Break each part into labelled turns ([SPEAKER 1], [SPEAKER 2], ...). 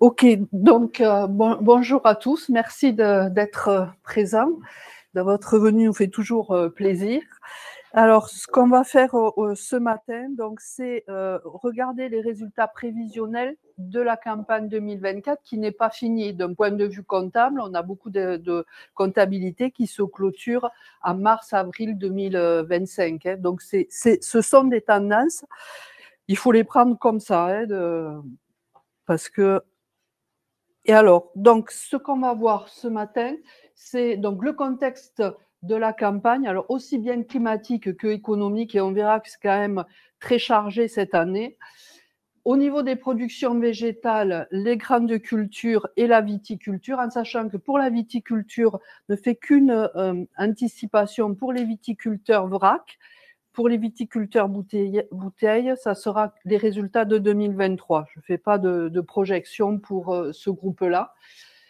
[SPEAKER 1] Ok, donc bonjour à tous, merci d'être présents. De votre venue nous fait toujours plaisir. Alors, ce qu'on va faire ce matin, donc, c'est regarder les résultats prévisionnels de la campagne 2024 qui n'est pas finie d'un point de vue comptable. On a beaucoup de comptabilité qui se clôture en mars-avril 2025. Hein. Donc, ce sont des tendances. Il faut les prendre comme ça, hein, parce que et alors, donc, ce qu'on va voir ce matin, c'est donc le contexte de la campagne, alors aussi bien climatique que économique, et on verra que c'est quand même très chargé cette année. Au niveau des productions végétales, les grandes cultures et la viticulture, en sachant que pour la viticulture, ne fait qu'une anticipation pour les viticulteurs vrac. Pour les viticulteurs bouteilles, ça sera les résultats de 2023. Je ne fais pas de projection pour ce groupe-là.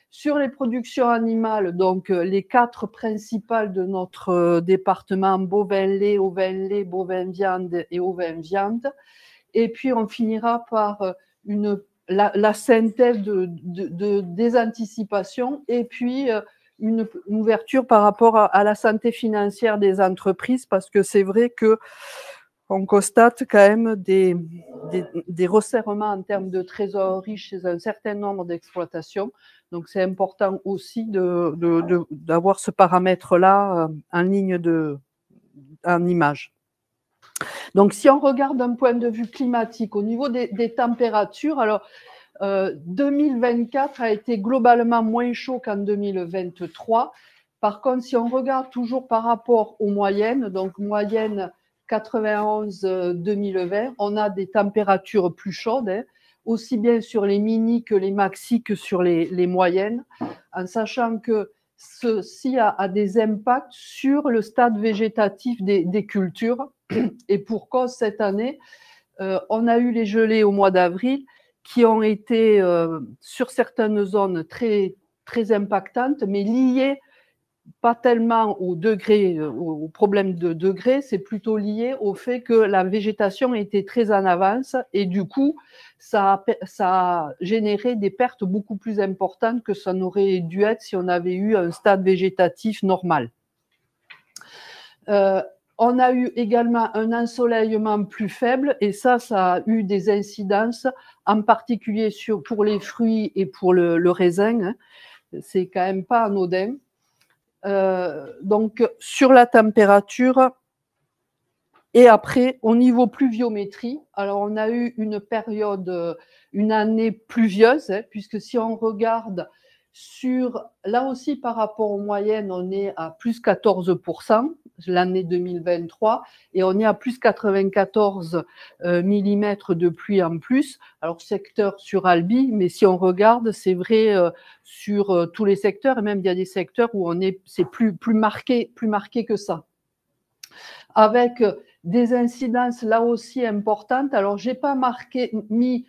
[SPEAKER 1] Sur les productions animales, donc les 4 principales de notre département, bovin-lait, ovin-lait, bovin-viande et ovin-viande. Et puis, on finira par la synthèse des anticipations et puis une ouverture par rapport à la santé financière des entreprises, parce que c'est vrai qu'on constate quand même des resserrements en termes de trésorerie chez un certain nombre d'exploitations. Donc, c'est important aussi d'avoir ce paramètre-là en ligne en image. Donc, si on regarde d'un point de vue climatique, au niveau des températures, alors 2024 a été globalement moins chaud qu'en 2023. Par contre, si on regarde toujours par rapport aux moyennes, donc moyenne 91-2020, on a des températures plus chaudes, hein, aussi bien sur les mini que les maxi que sur les moyennes, en sachant que ceci a des impacts sur le stade végétatif des cultures. Et pour cause, cette année, on a eu les gelées au mois d'avril qui ont été, sur certaines zones, très, très impactantes, mais liées pas tellement au problème de degrés, c'est plutôt lié au fait que la végétation était très en avance et du coup, ça a généré des pertes beaucoup plus importantes que ça n'aurait dû être si on avait eu un stade végétatif normal. On a eu également un ensoleillement plus faible et ça a eu des incidences, en particulier pour les fruits et pour le raisin. Hein. C'est quand même pas anodin. Donc, sur la température et après, au niveau pluviométrie, alors on a eu une période, une année pluvieuse, hein, puisque si on regarde là aussi par rapport aux moyennes, on est à plus 14% l'année 2023 et on est à plus 94 mm de pluie en plus. Alors secteur sur Albi, mais si on regarde, c'est vrai sur tous les secteurs et même il y a des secteurs où c'est plus marqué que ça. Avec des incidences là aussi importantes. Alors, je n'ai pas mis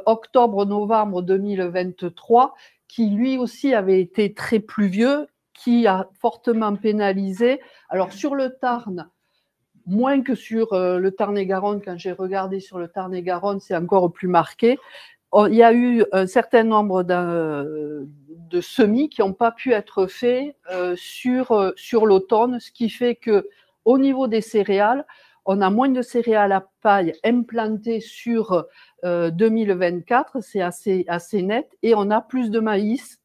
[SPEAKER 1] octobre-novembre 2023, qui lui aussi avait été très pluvieux, qui a fortement pénalisé. Alors, sur le Tarn, moins que sur le Tarn-et-Garonne, quand j'ai regardé sur le Tarn-et-Garonne, c'est encore plus marqué. Il y a eu un certain nombre de semis qui n'ont pas pu être faits sur l'automne, ce qui fait que au niveau des céréales, on a moins de céréales à paille implantées sur 2024, c'est assez net, et on a plus de maïs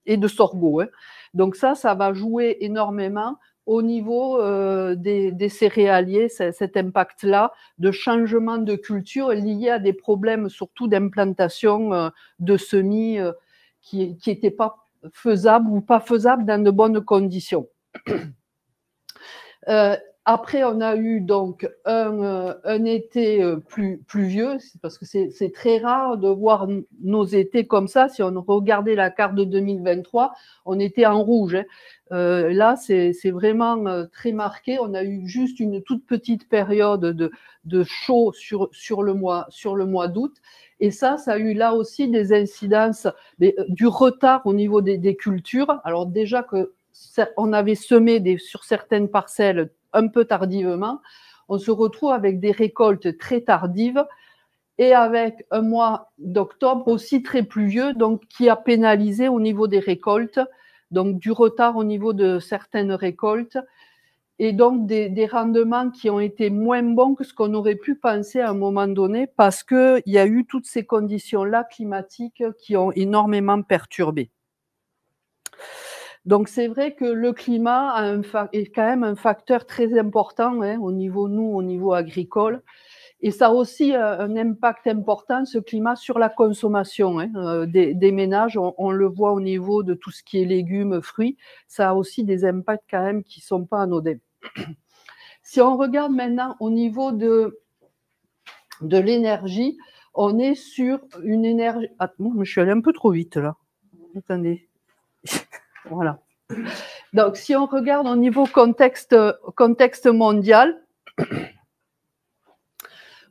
[SPEAKER 1] et de sorgho. Hein. Donc ça va jouer énormément au niveau des céréaliers, cet impact-là de changement de culture lié à des problèmes surtout d'implantation de semis qui n'étaient pas faisables ou pas faisables dans de bonnes conditions. Après, on a eu donc un été plus pluvieux, parce que c'est très rare de voir nos étés comme ça. Si on regardait la carte de 2023, on était en rouge. Hein. Là, c'est vraiment très marqué. On a eu juste une toute petite période de chaud sur le mois d'août. Et ça a eu là aussi des incidences, du retard au niveau des cultures. Alors déjà que on avait semé sur certaines parcelles un peu tardivement, on se retrouve avec des récoltes très tardives et avec un mois d'octobre aussi très pluvieux, donc qui a pénalisé au niveau des récoltes, donc du retard au niveau de certaines récoltes, et donc des rendements qui ont été moins bons que ce qu'on aurait pu penser à un moment donné, parce qu'il y a eu toutes ces conditions-là climatiques qui ont énormément perturbé. Donc c'est vrai que le climat est quand même un facteur très important au niveau agricole. Et ça a aussi un impact important, ce climat, sur la consommation des ménages. On le voit au niveau de tout ce qui est légumes, fruits. Ça a aussi des impacts quand même qui ne sont pas anodins. Si on regarde maintenant au niveau de l'énergie, on est sur une énergie… Attends, je suis allée un peu trop vite là. Attendez. Voilà. Donc, si on regarde au niveau contexte mondial,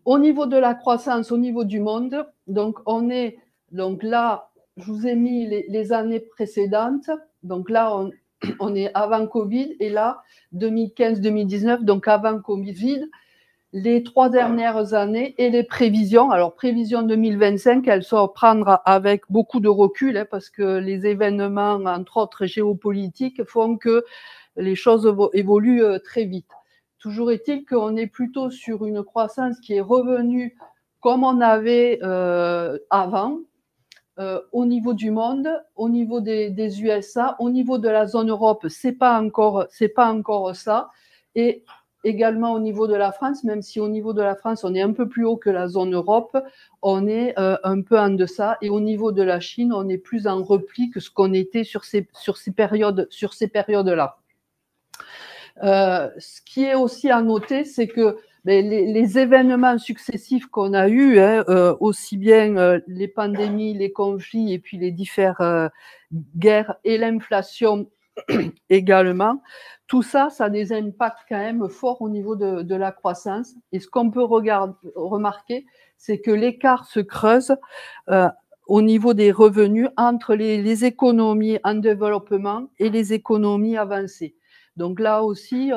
[SPEAKER 1] au niveau de la croissance, au niveau du monde, donc là, je vous ai mis les années précédentes. Donc là, on est avant Covid, et là, 2015-2019, donc avant Covid, les 3 dernières années et les prévisions. Alors, prévisions 2025, elles sont à prendre avec beaucoup de recul, parce que les événements, entre autres géopolitiques, font que les choses évoluent très vite. Toujours est-il qu'on est plutôt sur une croissance qui est revenue comme on avait avant, au niveau du monde, au niveau des USA, au niveau de la zone Europe, c'est pas encore ça, et également au niveau de la France, même si au niveau de la France on est un peu plus haut que la zone Europe, on est un peu en deçà, et au niveau de la Chine, on est plus en repli que ce qu'on était sur ces périodes-là. Ce qui est aussi à noter, c'est que les événements successifs qu'on a eus, aussi bien les pandémies, les conflits, et puis les diverses guerres et l'inflation également, tout ça, ça a des impacts quand même forts au niveau de la croissance. Et ce qu'on peut remarquer, c'est que l'écart se creuse au niveau des revenus entre les économies en développement et les économies avancées. Donc là aussi,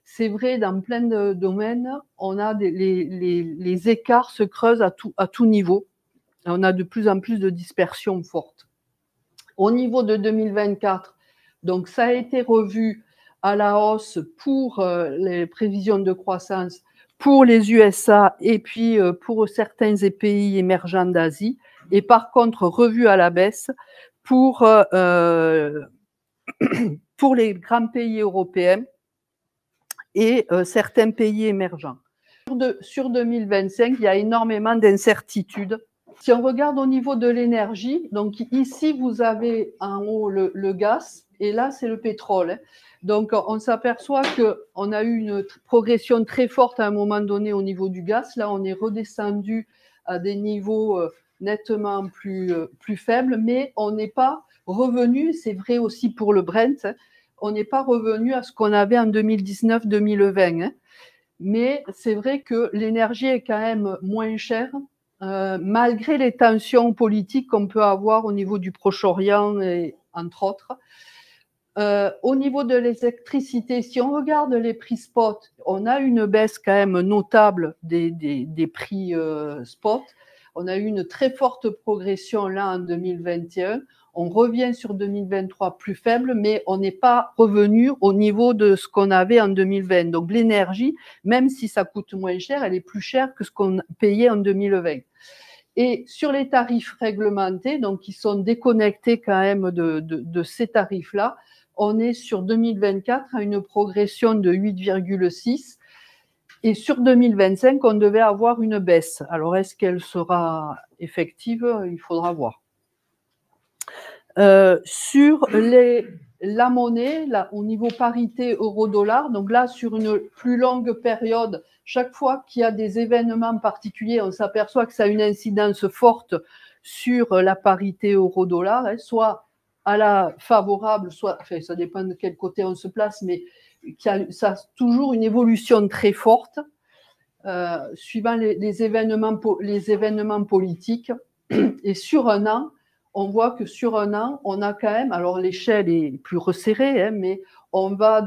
[SPEAKER 1] c'est vrai, dans plein de domaines, on a les écarts se creusent à tout niveau. On a de plus en plus de dispersion forte. Au niveau de 2024, donc ça a été revu à la hausse pour les prévisions de croissance pour les USA et puis pour certains pays émergents d'Asie, et par contre revu à la baisse pour les grands pays européens et certains pays émergents. Sur 2025, il y a énormément d'incertitudes. Si on regarde au niveau de l'énergie, donc ici, vous avez en haut le gaz, et là, c'est le pétrole. Donc, on s'aperçoit qu'on a eu une progression très forte à un moment donné au niveau du gaz. Là, on est redescendu à des niveaux nettement plus faibles, mais on n'est pas revenu, c'est vrai aussi pour le Brent, on n'est pas revenu à ce qu'on avait en 2019-2020. Mais c'est vrai que l'énergie est quand même moins chère, malgré les tensions politiques qu'on peut avoir au niveau du Proche-Orient, entre autres. Au niveau de l'électricité, si on regarde les prix spot, on a une baisse quand même notable des prix spot. On a eu une très forte progression là en 2021. On revient sur 2023 plus faible, mais on n'est pas revenu au niveau de ce qu'on avait en 2020. Donc l'énergie, même si ça coûte moins cher, elle est plus chère que ce qu'on payait en 2020. Et sur les tarifs réglementés, donc qui sont déconnectés quand même de ces tarifs-là, on est sur 2024 à une progression de 8,6. Et sur 2025, on devait avoir une baisse. Alors, est-ce qu'elle sera effective? Il faudra voir. Sur la monnaie, là, au niveau parité euro-dollar, donc là, sur une plus longue période, chaque fois qu'il y a des événements particuliers, on s'aperçoit que ça a une incidence forte sur la parité euro-dollar, soit à la favorable, soit, enfin, ça dépend de quel côté on se place, mais ça a toujours une évolution très forte, suivant les événements politiques. Et sur un an, on voit que sur un an, on a quand même, alors l'échelle est plus resserrée, mais on va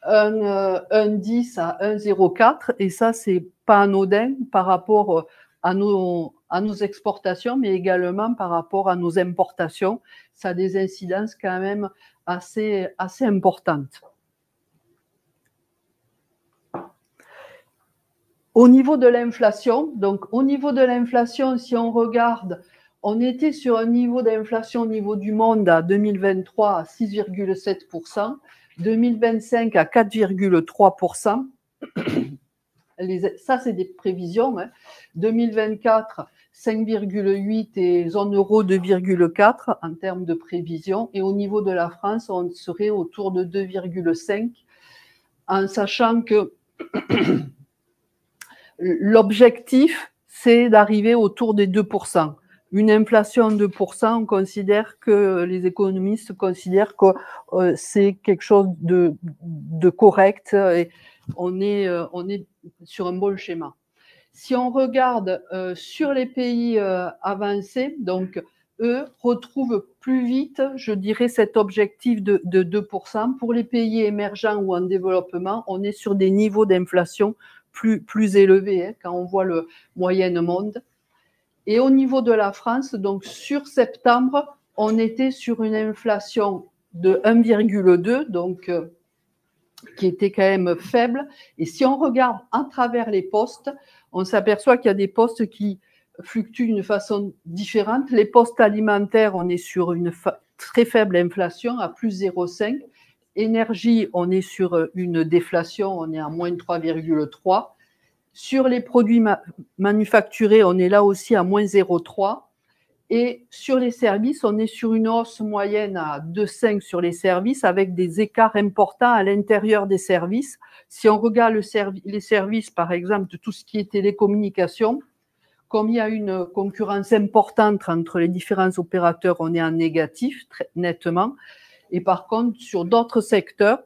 [SPEAKER 1] un 10 à 1,04 et ça, c'est pas anodin par rapport à nos exportations, mais également par rapport à nos importations. Ça a des incidences quand même assez importantes. Au niveau de l'inflation, donc au niveau de l'inflation, si on regarde, on était sur un niveau d'inflation au niveau du monde à 2023 à 6,7%, 2025 à 4,3%. Ça, c'est des prévisions. 2024, 5,8 et zone euro 2,4 en termes de prévisions. Et au niveau de la France, on serait autour de 2,5, en sachant que l'objectif, c'est d'arriver autour des 2%. Une inflation de 2%, on considère que les économistes considèrent que c'est quelque chose de correct et on est sur un bon schéma. Si on regarde sur les pays avancés, donc eux retrouvent plus vite, je dirais, cet objectif de 2%. Pour les pays émergents ou en développement, on est sur des niveaux d'inflation plus élevés quand on voit le moyen monde. Et au niveau de la France, donc sur septembre, on était sur une inflation de 1,2, donc qui était quand même faible. Et si on regarde à travers les postes, on s'aperçoit qu'il y a des postes qui fluctuent d'une façon différente. Les postes alimentaires, on est sur une très faible inflation à plus 0,5. Énergie, on est sur une déflation, on est à moins 3,3. Sur les produits manufacturés, on est là aussi à moins 0,3. Et sur les services, on est sur une hausse moyenne à 2,5 sur les services avec des écarts importants à l'intérieur des services. Si on regarde les services, par exemple, de tout ce qui est télécommunication, comme il y a une concurrence importante entre les différents opérateurs, on est en négatif, très nettement. Et par contre, sur d'autres secteurs,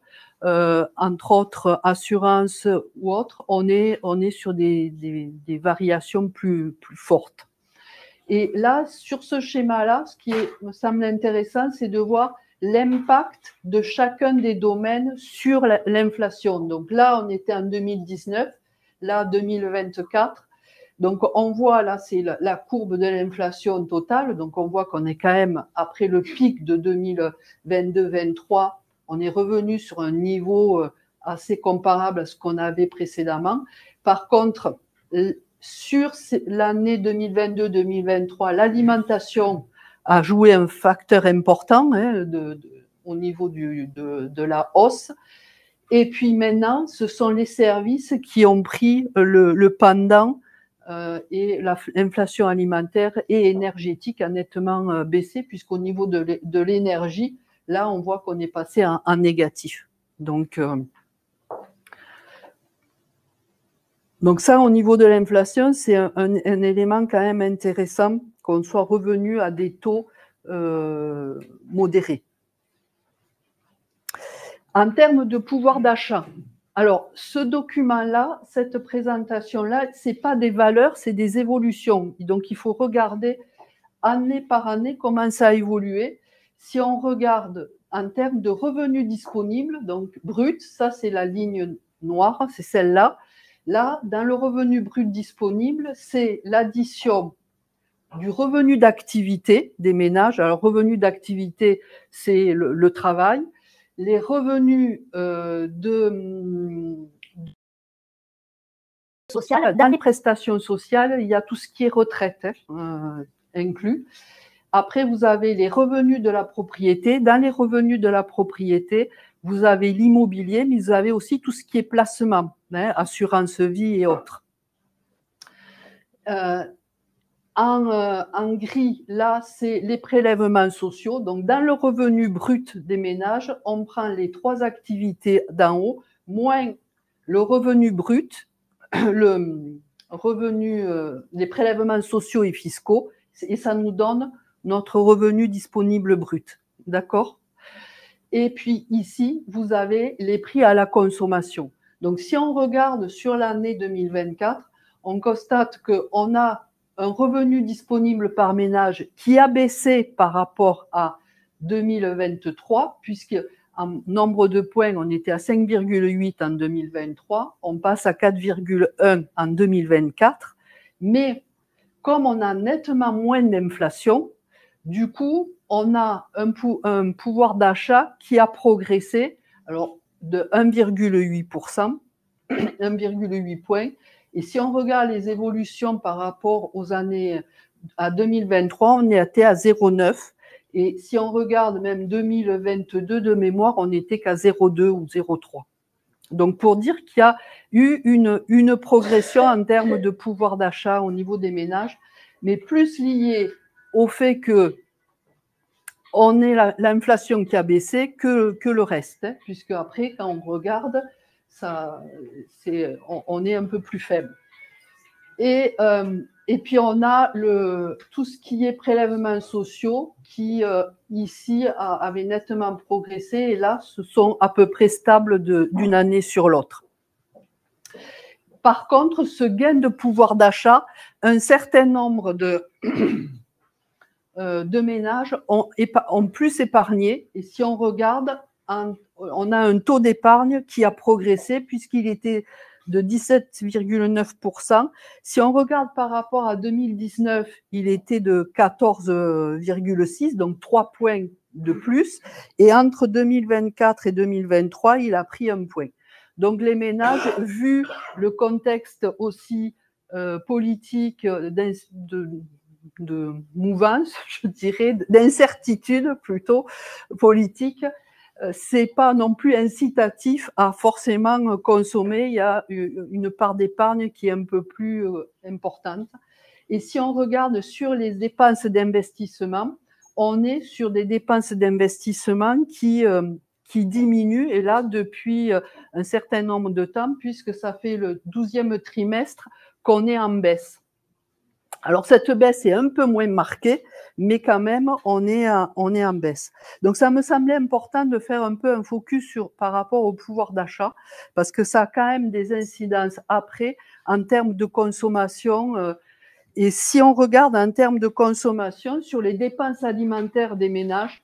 [SPEAKER 1] entre autres assurances ou autres, on est sur des variations plus fortes. Et là, sur ce schéma-là, ce qui me semble intéressant, c'est de voir l'impact de chacun des domaines sur l'inflation. Donc là, on était en 2019, là, 2024. Donc on voit là, c'est la courbe de l'inflation totale. Donc on voit qu'on est quand même, après le pic de 2022-23, on est revenu sur un niveau assez comparable à ce qu'on avait précédemment. Par contre, sur l'année 2022-2023, l'alimentation a joué un facteur important au niveau de la hausse. Et puis maintenant, ce sont les services qui ont pris le pendant et l'inflation alimentaire et énergétique a nettement baissé, puisqu'au niveau de l'énergie, là, on voit qu'on est passé en négatif. Donc ça, au niveau de l'inflation, c'est un élément quand même intéressant qu'on soit revenu à des taux modérés. En termes de pouvoir d'achat, alors ce document-là, cette présentation-là, c'est pas des valeurs, c'est des évolutions. Donc il faut regarder année par année comment ça a évolué. Si on regarde en termes de revenus disponibles, donc brut, ça c'est la ligne noire, c'est celle-là. Là, dans le revenu brut disponible, c'est l'addition du revenu d'activité des ménages. Alors, revenu d'activité, c'est le travail. Les revenus social, dans les prestations sociales, il y a tout ce qui est retraite inclus. Après, vous avez les revenus de la propriété. Dans les revenus de la propriété, vous avez l'immobilier, mais vous avez aussi tout ce qui est placement, assurance vie et autres. En gris, là, c'est les prélèvements sociaux. Donc, dans le revenu brut des ménages, on prend les trois activités d'en haut, moins le revenu brut, le revenu, les prélèvements sociaux et fiscaux, et ça nous donne notre revenu disponible brut. D'accord ? Et puis ici, vous avez les prix à la consommation. Donc, si on regarde sur l'année 2024, on constate qu'on a un revenu disponible par ménage qui a baissé par rapport à 2023, puisque en nombre de points, on était à 5,8 en 2023, on passe à 4,1 en 2024, mais comme on a nettement moins d'inflation, du coup, on a un pouvoir d'achat qui a progressé, alors de 1,8%, 1,8 points. Et si on regarde les évolutions par rapport aux années à 2023, on était à 0,9. Et si on regarde même 2022 de mémoire, on n'était qu'à 0,2 ou 0,3. Donc, pour dire qu'il y a eu une progression en termes de pouvoir d'achat au niveau des ménages, mais plus liée au fait que on ait l'inflation qui a baissé que le reste, hein, puisque après, quand on regarde, on est un peu plus faible. Et puis, on a tout ce qui est prélèvements sociaux qui, ici, avaient nettement progressé et là, ce sont à peu près stables d'une année sur l'autre. Par contre, ce gain de pouvoir d'achat, un certain nombre de ménages ont plus épargné. Et si on regarde, on a un taux d'épargne qui a progressé puisqu'il était de 17,9%. Si on regarde par rapport à 2019, il était de 14,6, donc 3 points de plus. Et entre 2024 et 2023, il a pris 1 point. Donc les ménages, vu le contexte aussi politique de mouvance, je dirais, d'incertitude plutôt politique, c'est pas non plus incitatif à forcément consommer. Il y a une part d'épargne qui est un peu plus importante. Et si on regarde sur les dépenses d'investissement, on est sur des dépenses d'investissement qui diminuent, et là depuis un certain nombre de temps, puisque ça fait le 12e trimestre qu'on est en baisse. Alors, cette baisse est un peu moins marquée, mais quand même, on est en baisse. Donc, ça me semblait important de faire un peu un focus par rapport au pouvoir d'achat, parce que ça a quand même des incidences après en termes de consommation. Et si on regarde en termes de consommation sur les dépenses alimentaires des ménages,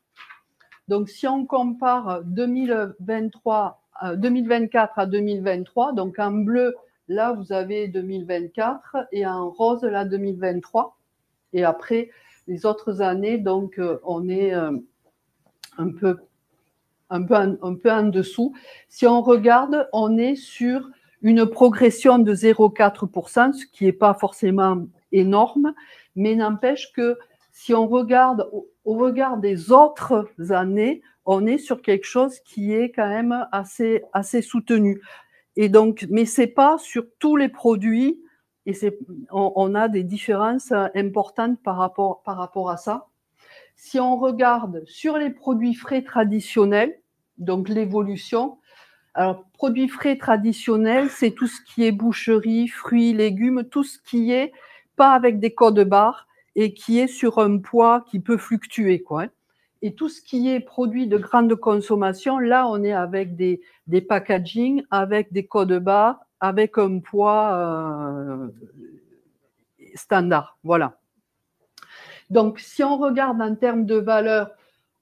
[SPEAKER 1] donc si on compare 2024 à 2023, donc en bleu, là, vous avez 2024 et en rose, là, 2023. Et après, les autres années, donc, on est un peu en dessous. Si on regarde, on est sur une progression de 0,4%, ce qui n'est pas forcément énorme, mais n'empêche que si on regarde au regard des autres années, on est sur quelque chose qui est quand même assez soutenu. Et donc, mais c'est pas sur tous les produits, et on a des différences importantes par rapport à ça. Si on regarde sur les produits frais traditionnels, donc l'évolution, alors produits frais traditionnels, c'est tout ce qui est boucherie, fruits, légumes, tout ce qui est pas avec des codes barres et qui est sur un poids qui peut fluctuer, quoi. Et tout ce qui est produit de grande consommation, là, on est avec des packaging, avec des codes barres, avec un poids standard. Voilà. Donc, si on regarde en termes de valeur,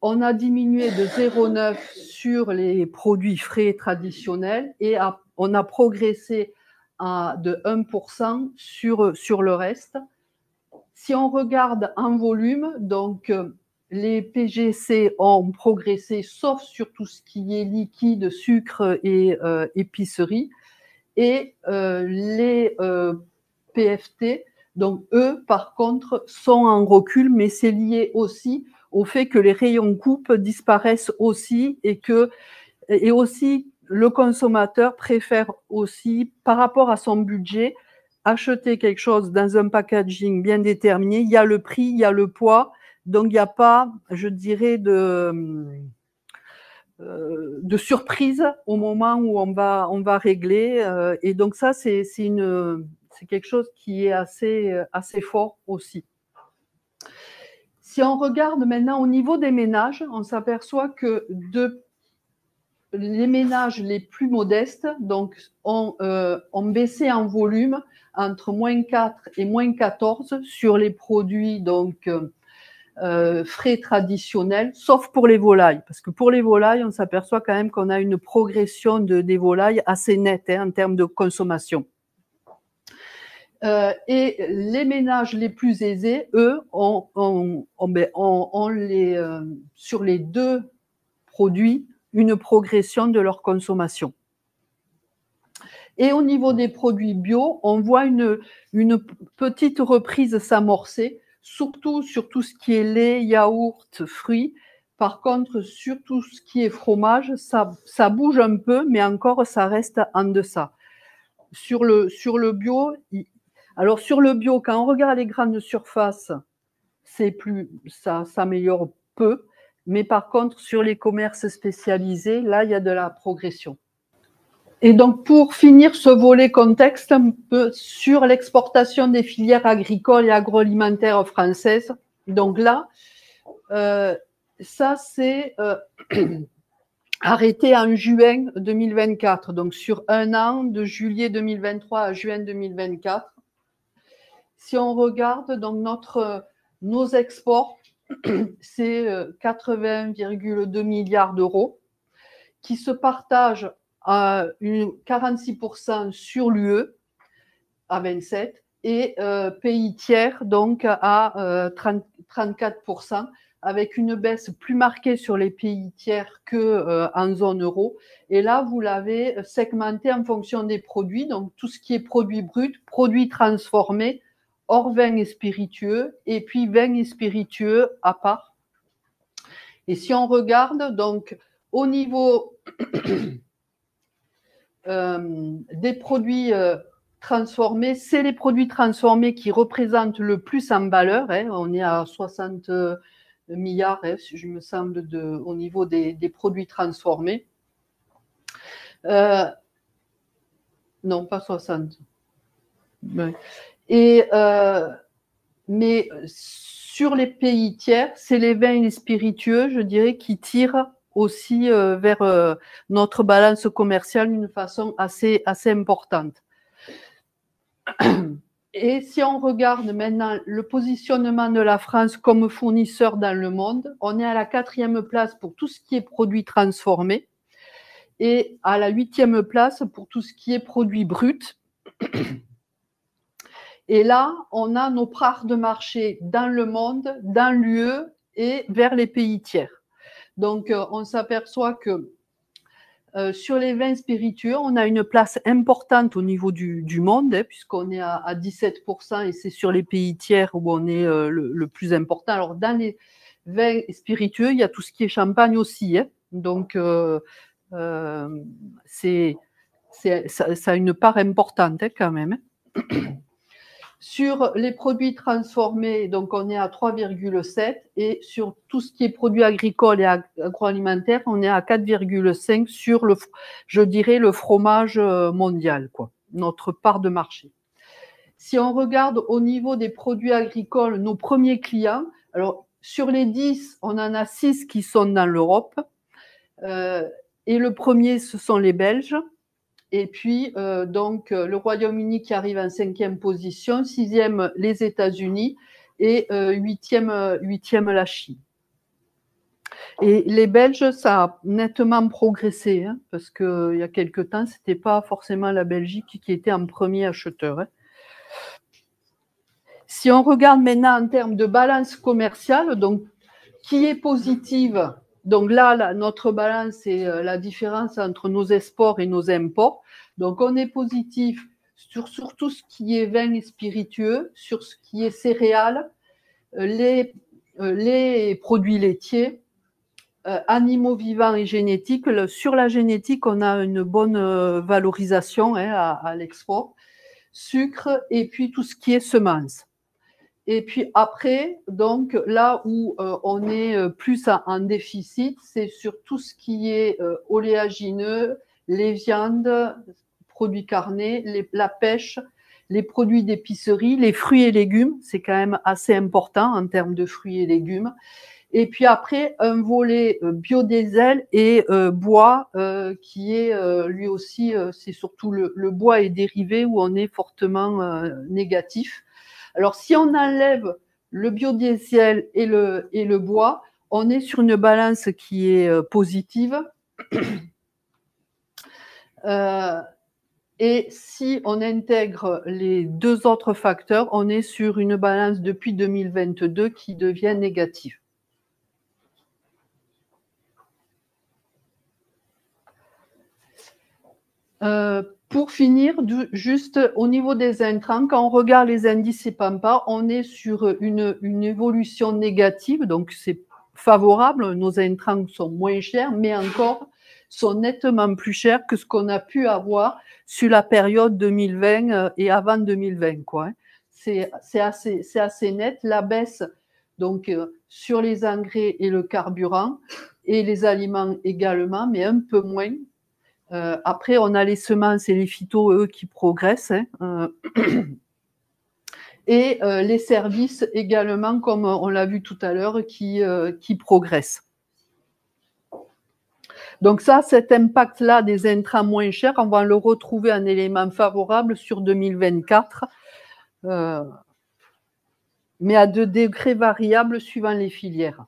[SPEAKER 1] on a diminué de 0,9 sur les produits frais traditionnels et on a progressé de 1% sur le reste. Si on regarde en volume, donc les PGC ont progressé, sauf sur tout ce qui est liquide, sucre et épicerie. Et les PFT, donc eux, par contre, sont en recul, mais c'est lié aussi au fait que les rayons coupe disparaissent aussi et aussi le consommateur préfère aussi, par rapport à son budget, acheter quelque chose dans un packaging bien déterminé. Il y a le prix, il y a le poids, donc il n'y a pas, je dirais, de surprise au moment où on va régler. Et donc ça, c'est quelque chose qui est assez fort aussi. Si on regarde maintenant au niveau des ménages, on s'aperçoit que les ménages les plus modestes donc, ont baissé en volume entre -4 et -14 sur les produits donc, frais traditionnels, sauf pour les volailles. Parce que pour les volailles, on s'aperçoit quand même qu'on a une progression des volailles assez nette en termes de consommation. Et les ménages les plus aisés, eux, sur les deux produits, une progression de leur consommation. Et au niveau des produits bio, on voit une petite reprise s'amorcer, surtout sur tout ce qui est lait, yaourt, fruits. Par contre, sur tout ce qui est fromage, ça bouge un peu, mais encore, ça reste en deçà. Sur le bio, alors sur le bio, quand on regarde les grandes surfaces, ça s'améliore peu. Mais par contre, sur les commerces spécialisés, là, il y a de la progression. Et donc, pour finir ce volet contexte, un peu sur l'exportation des filières agricoles et agroalimentaires françaises. Donc là, ça c'est arrêté en juin 2024, donc sur un an, de juillet 2023 à juin 2024. Si on regarde donc nos exports, c'est 80,2 milliards d'euros qui se partagent à 46% sur l'UE à 27 et pays tiers donc à 34%, avec une baisse plus marquée sur les pays tiers qu'en zone euro. Et là, vous l'avez segmenté en fonction des produits, donc tout ce qui est produits bruts, produits transformés, hors vin et spiritueux, et puis vin et spiritueux à part. Et si on regarde, donc, au niveau des produits transformés, c'est les produits transformés qui représentent le plus en valeur. On est à 60 milliards, je me semble, au niveau des produits transformés. Non, pas 60. Mais sur les pays tiers, c'est les vins et les spiritueux, je dirais, qui tirent aussi vers notre balance commerciale d'une façon assez importante. Et si on regarde maintenant le positionnement de la France comme fournisseur dans le monde, on est à la 4e place pour tout ce qui est produits transformés et à la 8e place pour tout ce qui est produits bruts. Et là, on a nos parts de marché dans le monde, dans l'UE et vers les pays tiers. Donc, on s'aperçoit que sur les vins spiritueux, on a une place importante au niveau du monde, puisqu'on est à 17%, et c'est sur les pays tiers où on est le plus important. Alors, dans les vins spiritueux, il y a tout ce qui est champagne aussi. Donc, ça a une part importante quand même. Sur les produits transformés, donc on est à 3,7 et sur tout ce qui est produits agricoles et agroalimentaires, on est à 4,5 sur je dirais, le fromage mondial, quoi, notre part de marché. Si on regarde au niveau des produits agricoles, nos premiers clients, alors sur les 10, on en a 6 qui sont dans l'Europe et le premier, ce sont les Belges. Et puis, donc, le Royaume-Uni qui arrive en 5e position, 6e les États-Unis et 8e la Chine. Et les Belges, ça a nettement progressé, parce qu'il y a quelque temps, ce n'était pas forcément la Belgique qui était en premier acheteur. Si on regarde maintenant en termes de balance commerciale, donc, qui est positive, donc là, notre balance, c'est la différence entre nos exports et nos imports. Donc, on est positif sur tout ce qui est vin et spiritueux, sur ce qui est céréales, les produits laitiers, animaux vivants et génétiques. Sur la génétique, on a une bonne valorisation à l'export. Sucre et puis tout ce qui est semences. Et puis après, donc là où on est plus en déficit, c'est sur tout ce qui est oléagineux, les viandes, produits carnés, la pêche, les produits d'épicerie, les fruits et légumes, c'est quand même assez important en termes de fruits et légumes. Et puis après, un volet biodiesel et bois qui est lui aussi, c'est surtout le bois et dérivé où on est fortement négatif. Alors, si on enlève le biodiesel et le bois, on est sur une balance qui est positive. Et si on intègre les deux autres facteurs, on est sur une balance depuis 2022 qui devient négative. Pour finir, juste au niveau des intrants, quand on regarde les indices Pampa, on est sur une évolution négative, donc c'est favorable, nos intrants sont moins chers, mais encore sont nettement plus chers que ce qu'on a pu avoir sur la période 2020 et avant 2020, quoi. C'est assez net. La baisse, donc, sur les engrais et le carburant, et les aliments également, mais un peu moins. Après, on a les semences et les phytos, eux, qui progressent. Et les services également, comme on l'a vu tout à l'heure, qui progressent. Donc ça, cet impact-là des intrants moins chers, on va le retrouver un élément favorable sur 2024, mais à 2 degrés variables suivant les filières.